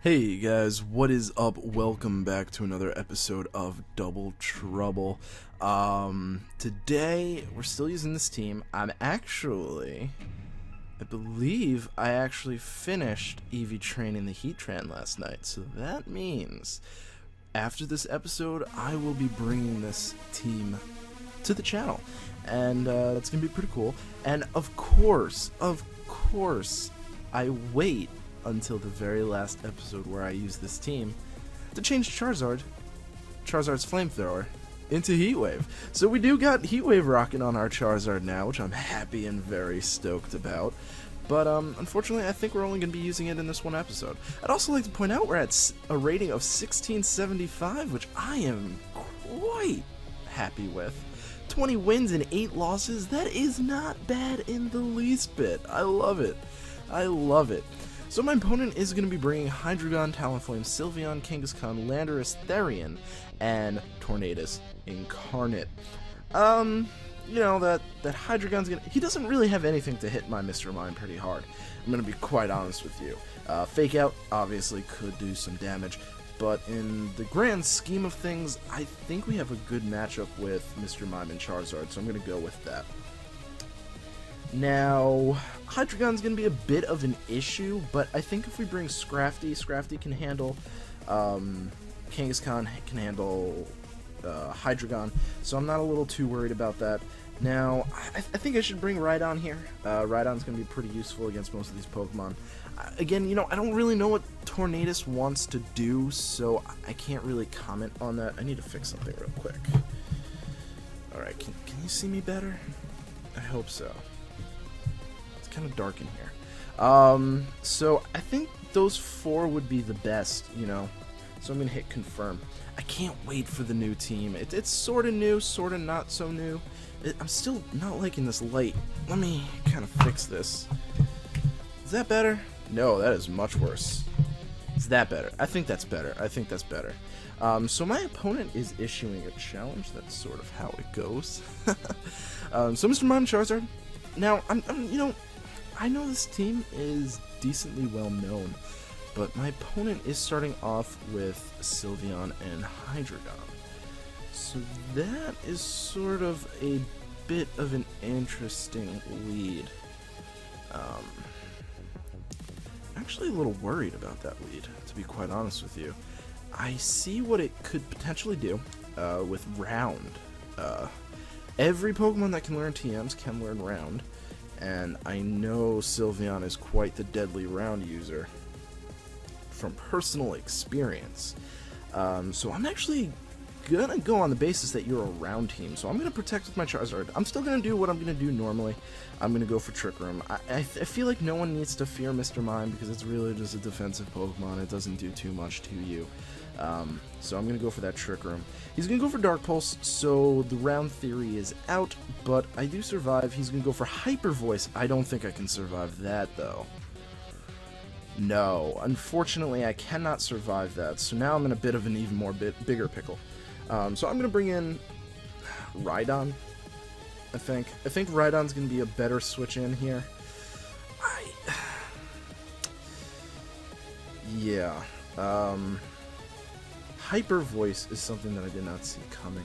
Hey guys, what is up? Welcome back to another episode of Double Trouble. Today we're still using this team. I believe I actually finished EV training the Heatran last night, so that means after this episode I will be bringing this team to the channel, and it's gonna be pretty cool. And of course, I wait until the very last episode where I use this team to change Charizard's Flamethrower into Heatwave. So we do got Heatwave rocking on our Charizard now, which I'm happy and very stoked about. But unfortunately, I think we're only going to be using it in this one episode. I'd also like to point out we're at a rating of 1675, which I am quite happy with. 20 wins and 8 losses, that is not bad in the least bit. I love it. I love it. So my opponent is going to be bringing Hydreigon, Talonflame, Sylveon, Kangaskhan, Landorus, Therian, and Tornadus Incarnate. You know, that Hydreigon's gonna... He doesn't really have anything to hit my Mr. Mime pretty hard. I'm going to be quite honest with you. Fake Out obviously could do some damage, but in the grand scheme of things, I think we have a good matchup with Mr. Mime and Charizard, so I'm going to go with that. Now, Hydreigon's going to be a bit of an issue, but I think if we bring Scrafty can handle, Kangaskhan can handle Hydreigon, so I'm not a little too worried about that. Now, I think I should bring Rhydon here. Rhydon's going to be pretty useful against most of these Pokemon. Again, you know, I don't really know what Tornadus wants to do, so I can't really comment on that. I need to fix something real quick. Alright, can you see me better? I hope so. Kind of dark in here. So I think those 4 would be the best, you know. So I'm gonna hit confirm. I can't wait for the new team. It's sort of new, sort of not so new. I'm still not liking this light. Let me kind of fix this. Is that better? No, that is much worse. Is that better? I think that's better. I think that's better. So my opponent is issuing a challenge. That's sort of how it goes. So Mr. Mime Charizard. Now you know, I know this team is decently well known, but my opponent is starting off with Sylveon and Hydreigon. So that is sort of a bit of an interesting lead. Actually a little worried about that lead, to be quite honest with you. I see what it could potentially do with Round. Every Pokemon that can learn TMs can learn Round. And I know Sylveon is quite the deadly round user from personal experience. So I'm actually gonna go on the basis that you're a round team. So I'm gonna protect with my Charizard. I'm still gonna do what I'm gonna do normally. I'm gonna go for Trick Room. I feel like no one needs to fear Mr. Mime because it's really just a defensive Pokemon. It doesn't do too much to you. So I'm gonna go for that Trick Room. He's gonna go for Dark Pulse, so the round theory is out, but I do survive. He's gonna go for Hyper Voice. I don't think I can survive that though. No, unfortunately I cannot survive that, so now I'm in a bit of an even more bigger pickle. So I'm gonna bring in Rhydon, I think. I think Rhydon's gonna be a better switch in here. Yeah, Hyper Voice is something that I did not see coming.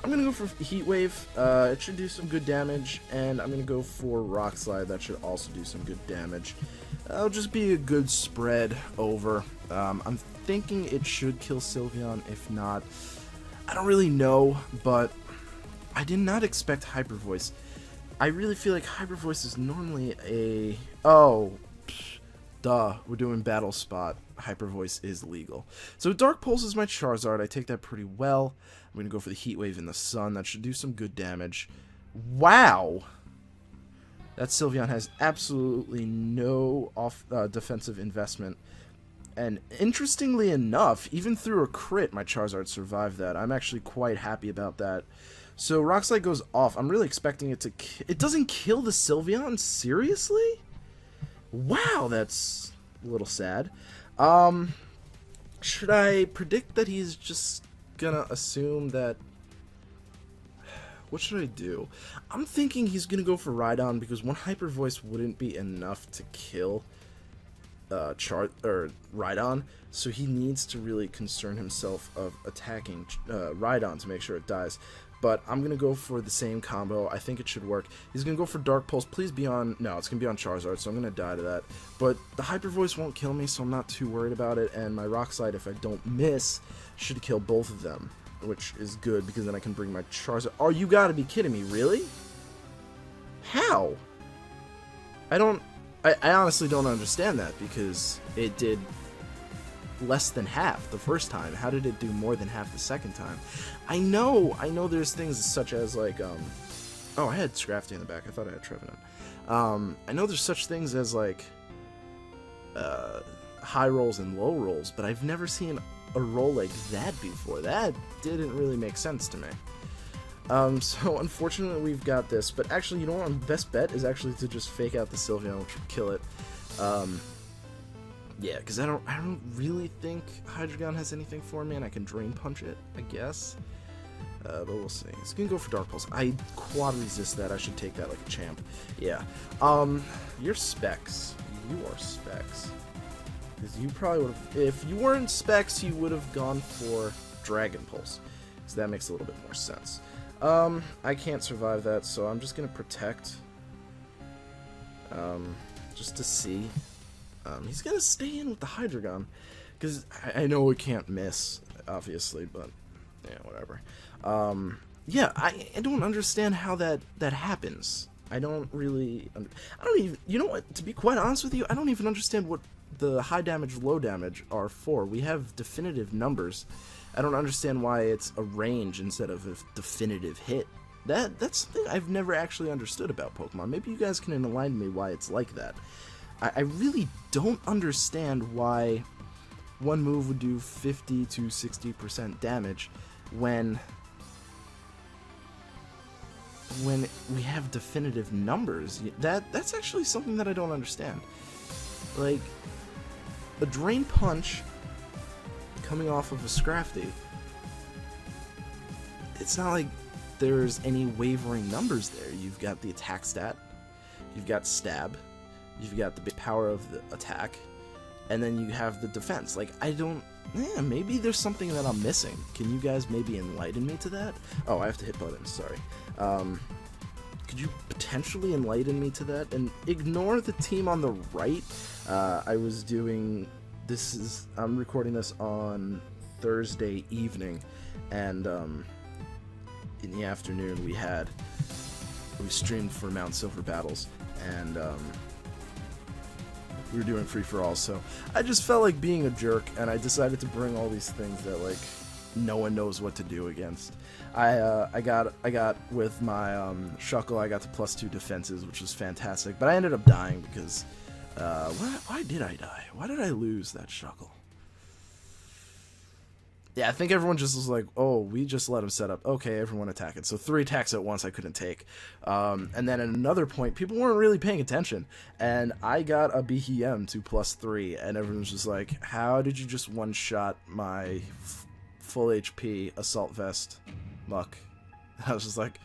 I'm going to go for Heat Wave. It should do some good damage, and I'm going to go for Rock Slide. That should also do some good damage. It'll just be a good spread over. I'm thinking it should kill Sylveon. If not, I don't really know, but I did not expect Hyper Voice. I really feel like Hyper Voice is normally a... Oh, duh, we're doing Battle Spot. Hyper Voice is legal. So Dark Pulse is my Charizard. I take that pretty well. I'm going to go for the Heat Wave in the Sun. That should do some good damage. Wow! That Sylveon has absolutely no defensive investment. And interestingly enough, even through a crit, my Charizard survived that. I'm actually quite happy about that. So Rock Slide goes off. I'm really expecting it to... It doesn't kill the Sylveon? Seriously? Wow, that's a little sad. Should I predict that he's just gonna assume that... What should I do? I'm thinking he's gonna go for Rhydon because one Hyper Voice wouldn't be enough to kill Rhydon, so he needs to really concern himself of attacking Rhydon to make sure it dies. But I'm going to go for the same combo. I think it should work. He's going to go for Dark Pulse. Please be on... No, it's going to be on Charizard, so I'm going to die to that. But the Hyper Voice won't kill me, so I'm not too worried about it. And my Rock Slide, if I don't miss, should kill both of them, which is good, because then I can bring my Charizard... Oh, you got to be kidding me. Really? How? I honestly don't understand that, because it did less than half the first time. How did it do more than half the second time? I know there's things such as, like, oh, I had Scrafty in the back. I thought I had Trevenant. I know there's such things as, like, high rolls and low rolls, but I've never seen a roll like that before. That didn't really make sense to me. So unfortunately we've got this, but actually, you know what, my best bet is actually to just fake out the Sylveon, which would kill it. Yeah, because I don't really think Hydreigon has anything for me, and I can Drain Punch it, I guess. But we'll see. He's gonna go for Dark Pulse. I quad resist that. I should take that like a champ. Yeah. You're Specs. You are Specs. Because you probably would have, if you weren't Specs, you would have gone for Dragon Pulse. So that makes a little bit more sense. I can't survive that, so I'm just gonna protect. Just to see. He's gonna stay in with the Hydreigon, because I know it can't miss, obviously, but yeah, whatever. Yeah, I don't understand how that happens. I don't even, you know what, to be quite honest with you, I don't even understand what the high damage, low damage are for. We have definitive numbers. I don't understand why it's a range instead of a definitive hit. That's something I've never actually understood about Pokemon. Maybe you guys can enlighten me why it's like that. I really don't understand why one move would do 50 to 60% damage when we have definitive numbers. That's actually something that I don't understand. Like, a Drain Punch coming off of a Scrafty, it's not like there's any wavering numbers there. You've got the attack stat, you've got stab, you've got the power of the attack, and then you have the defense. Like, maybe there's something that I'm missing. Can you guys maybe enlighten me to that? Oh, I have to hit buttons, sorry. Could you potentially enlighten me to that? And ignore the team on the right. I'm recording this on Thursday evening, and in the afternoon we streamed for Mount Silver Battles, and we were doing free-for-all, so I just felt like being a jerk, and I decided to bring all these things that, like, no one knows what to do against. I got with my Shuckle, I got to +2 defenses, which was fantastic, but I ended up dying because why did I die? Why did I lose that Shuckle? Yeah, I think everyone just was like, oh, we just let him set up. Okay, everyone attack it. So 3 attacks at once I couldn't take. And then at another point, people weren't really paying attention. And I got a BHM to +3. And everyone was just like, how did you just one-shot my full HP Assault Vest Muck? I was just like,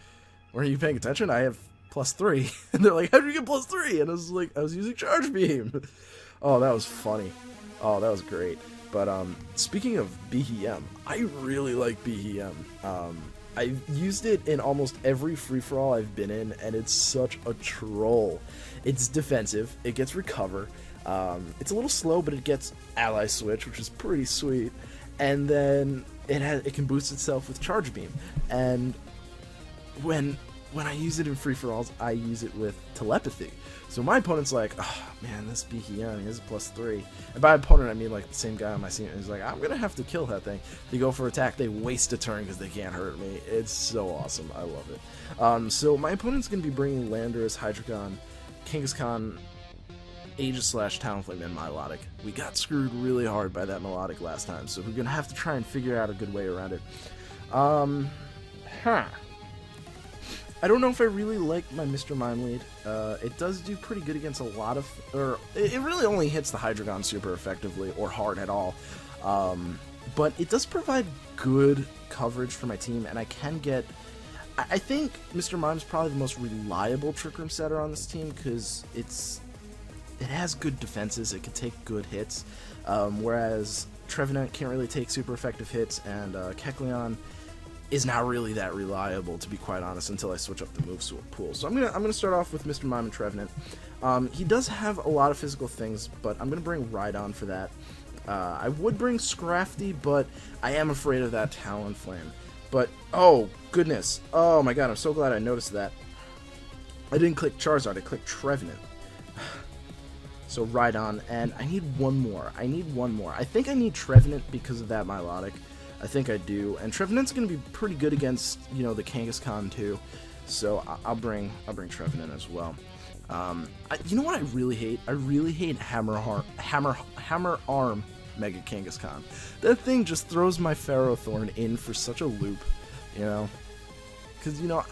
weren't you paying attention? I have +3. And they're like, how did you get +3? And I was like, I was using Charge Beam. Oh, that was funny. Oh, that was great. But speaking of BHM, I really like BHM. I've used it in almost every free-for-all I've been in, and it's such a troll. It's defensive, it gets Recover, it's a little slow, but it gets Ally Switch, which is pretty sweet, and then it can boost itself with Charge Beam. And when I use it in free-for-alls, I use it with Telepathy. So my opponent's like, oh man, this BHM, he has a +3. And by opponent, I mean like the same guy on my team. He's like, I'm gonna have to kill that thing. They go for attack, they waste a turn because they can't hurt me. It's so awesome, I love it. So my opponent's gonna be bringing Landorus, Hydreigon, Kangaskhan, Aegis/Talonflame, and Milotic. We got screwed really hard by that Milotic last time, so we're gonna have to try and figure out a good way around it. I don't know if I really like my Mr. Mime lead. It does do pretty good against a lot of... it really only hits the Hydreigon super effectively, or hard at all. But it does provide good coverage for my team, and I can get... I think Mr. Mime's probably the most reliable Trick Room setter on this team, because it it has good defenses. It can take good hits, whereas Trevenant can't really take super effective hits, and Kecleon is not really that reliable, to be quite honest, until I switch up the move pool. So I'm gonna start off with Mr. Mime and Trevenant. He does have a lot of physical things, but I'm gonna bring Rhydon for that. I would bring Scrafty, but I am afraid of that Talonflame. But, oh, goodness. Oh, my God, I'm so glad I noticed that. I didn't click Charizard, I clicked Trevenant. So, Rhydon, and I need one more. I think I need Trevenant because of that Milotic. I think I do. And Trevenant's going to be pretty good against, you know, the Kangaskhan, too. So, I'll bring Trevenant as well. You know what I really hate? I really hate Hammer Arm Mega Kangaskhan. That thing just throws my Ferrothorn in for such a loop, you know? Because, you know,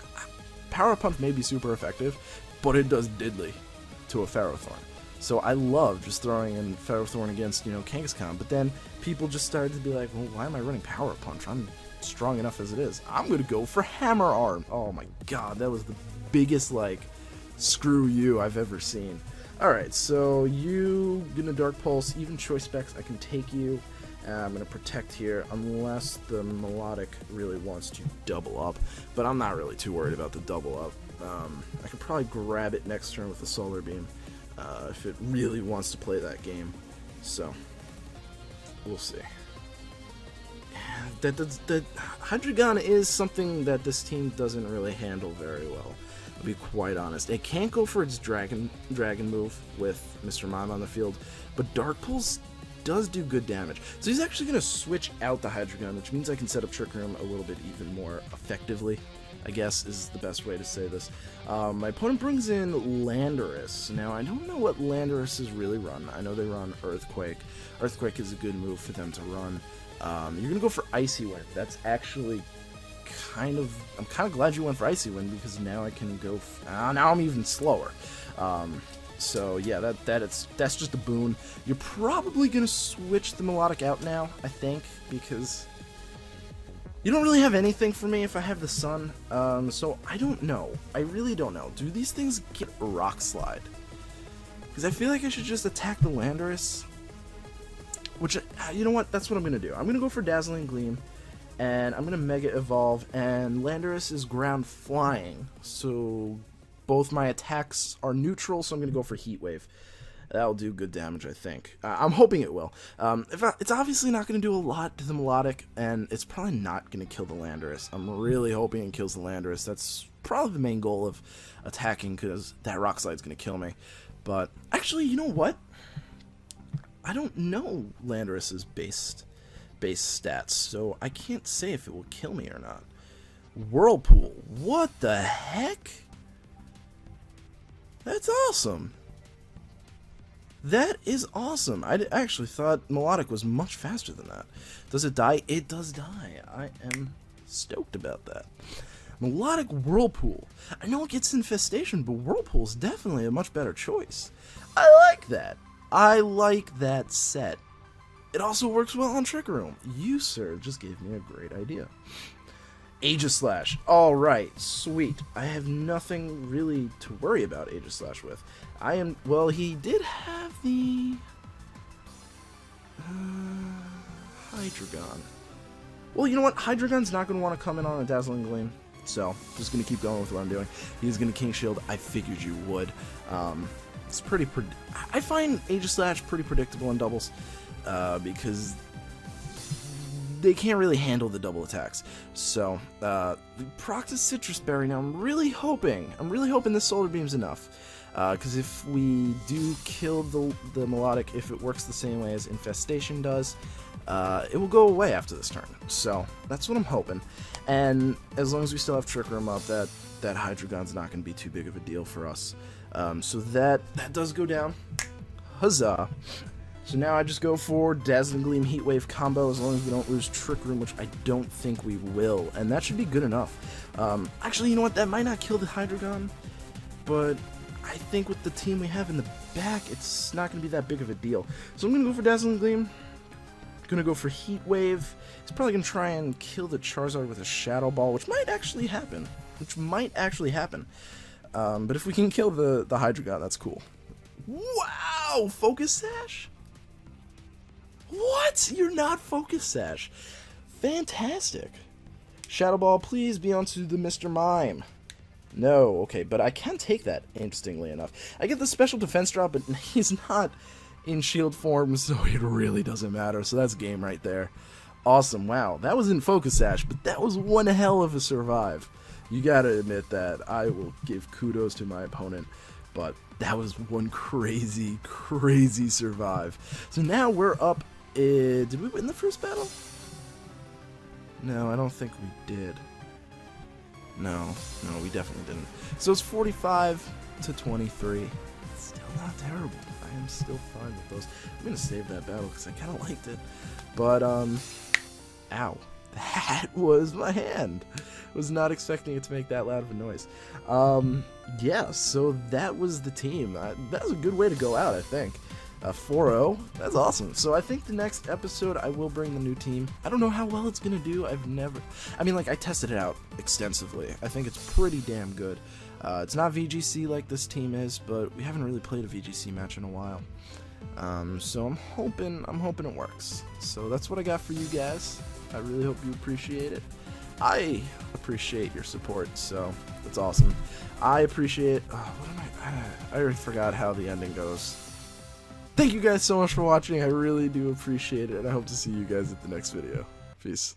Power Punch may be super effective, but it does diddly to a Ferrothorn. So I love just throwing in Ferrothorn against, you know, Kangaskhan, but then people just started to be like, well, why am I running Power Punch? I'm strong enough as it is. I'm going to go for Hammer Arm. Oh my God, that was the biggest, like, screw you I've ever seen. Alright, so you gonna Dark Pulse, even Choice Specs, I can take you. I'm gonna Protect here, unless the Melodic really wants to double up, but I'm not really too worried about the double up. I could probably grab it next turn with the Solar Beam, if it really wants to play that game. So, we'll see. That Hydreigon is something that this team doesn't really handle very well. To be quite honest, it can't go for its dragon move with Mr. Mime on the field, but Dark Pulse does do good damage. So he's actually going to switch out the Hydreigon, which means I can set up Trick Room a little bit even more effectively, I guess is the best way to say this. My opponent brings in Landorus. Now, I don't know what Landorus really run. I know they run Earthquake. Earthquake is a good move for them to run. You're going to go for Icy Wind. That's actually I'm kind of glad you went for Icy Wind, because now I can go now I'm even slower. So yeah, that's just a boon. You're probably gonna switch the Melodic out now, I think, because you don't really have anything for me if I have the Sun. So I don't know. I really don't know. Do these things get Rock Slide? Because I feel like I should just attack the Landorus. Which, you know what? That's what I'm gonna do. I'm gonna go for Dazzling Gleam. And I'm going to Mega Evolve, and Landorus is ground flying, so both my attacks are neutral, so I'm going to go for Heat Wave. That'll do good damage, I think. I'm hoping it will. It's obviously not going to do a lot to the Melodic, and it's probably not going to kill the Landorus. I'm really hoping it kills the Landorus. That's probably the main goal of attacking, because that Rock Slide's going to kill me. But, actually, you know what? I don't know Landorus's base stats, so I can't say if it will kill me or not. Whirlpool, what the heck? That's awesome. That is awesome. I actually thought Melodic was much faster than that. Does it die? It does die. I am stoked about that. Melodic Whirlpool. I know it gets Infestation, but Whirlpool is definitely a much better choice. I like that. I like that set. It also works well on Trick Room. You, sir, just gave me a great idea. Aegislash. Alright, sweet. I have nothing really to worry about Aegislash with. Well, he did have the Hydreigon. Well, you know what? Hydreigon's not going to want to come in on a Dazzling Gleam. So, just going to keep going with what I'm doing. He's going to King Shield. I figured you would. It's pretty... I find Aegislash pretty predictable in doubles. Because they can't really handle the double attacks. So, Proctus Citrus Berry. Now, I'm really hoping this Solar Beam's enough. Because if we do kill the Melodic, if it works the same way as Infestation does, it will go away after this turn. So, that's what I'm hoping. And as long as we still have Trick Room up, that Hydreigon's not going to be too big of a deal for us. So that does go down. Huzzah! So now I just go for Dazzling Gleam Heat Wave combo as long as we don't lose Trick Room, which I don't think we will, and that should be good enough. Actually, you know what? That might not kill the Hydreigon, but I think with the team we have in the back, it's not going to be that big of a deal. So I'm going to go for Dazzling Gleam. Going to go for Heat Wave. He's probably going to try and kill the Charizard with a Shadow Ball, which might actually happen. But if we can kill the Hydreigon, that's cool. Wow! No! Focus Sash? What? You're not Focus Sash. Fantastic. Shadow Ball, please be onto the Mr. Mime. No, okay, but I can take that, interestingly enough. I get the special defense drop, but he's not in shield form, so it really doesn't matter. So that's game right there. Awesome, wow. That was in Focus Sash, but that was one hell of a survive. You gotta admit that. I will give kudos to my opponent, but that was one crazy, crazy survive. So now we're up. Did we win the first battle? No, I don't think we did. No, we definitely didn't. So it's 45 to 23. Still not terrible. I am still fine with those. I'm gonna save that battle because I kind of liked it. But ow, that was my hand. Was not expecting it to make that loud of a noise. Yeah, so that was the team. That was a good way to go out, I think. 4-0, that's awesome. So I think the next episode I will bring the new team. I don't know how well it's gonna do. I tested it out extensively. I think it's pretty damn good. It's not VGC like this team is, but we haven't really played a VGC match in a while. So I'm hoping it works. So that's what I got for you guys. I really hope you appreciate it. I appreciate your support, so that's awesome. I appreciate. I already forgot how the ending goes. Thank you guys so much for watching. I really do appreciate it, and I hope to see you guys at the next video. Peace.